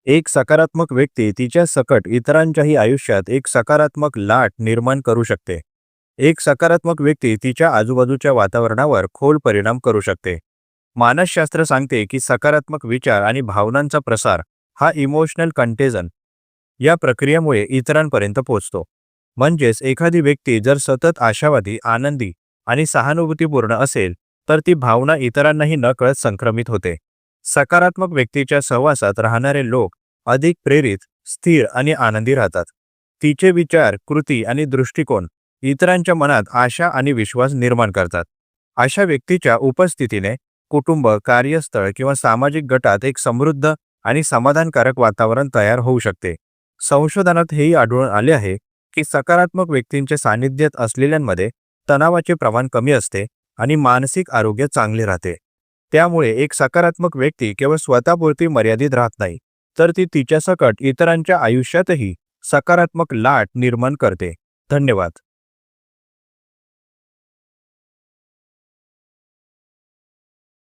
एक सकारात्मक व्यक्ती तिच्या सकट इतरांच्याही आयुष्यात एक सकारात्मक लाट निर्माण करू शकते. एक सकारात्मक व्यक्ती तिच्या आजूबाजूच्या वातावरणावर खोल परिणाम करू शकते. मानसशास्त्र सांगते की सकारात्मक विचार आणि भावनांचा प्रसार हा इमोशनल कंटेजन या प्रक्रियेमुळे इतरांपर्यंत पोहोचतो. म्हणजेच एखादी व्यक्ती जर सतत आशावादी, आनंदी आणि सहानुभूतीपूर्ण असेल, तर ती भावना इतरांनाही नकळत संक्रमित होते. सकारात्मक व्यक्तीच्या सहवासात राहणारे लोक अधिक प्रेरित, स्थिर आणि आनंदी राहतात. तिचे विचार, कृती आणि दृष्टिकोन इतरांच्या मनात आशा आणि विश्वास निर्माण करतात. अशा व्यक्तीच्या उपस्थितीने कुटुंब, कार्यस्थळ किंवा सामाजिक गटात एक समृद्ध आणि समाधानकारक वातावरण तयार होऊ शकते. संशोधनात हेही आढळून आले आहे की सकारात्मक व्यक्तींच्या सानिध्यात असलेल्यांमध्ये तणावाचे प्रमाण कमी असते आणि मानसिक आरोग्य चांगले राहते. त्यामुळे एक सकारात्मक व्यक्ती केवळ स्वतःपुरती मर्यादित राहत नाही, तर ती तिच्यासकट इतरांच्या आयुष्यातही सकारात्मक लाट निर्माण करते. धन्यवाद.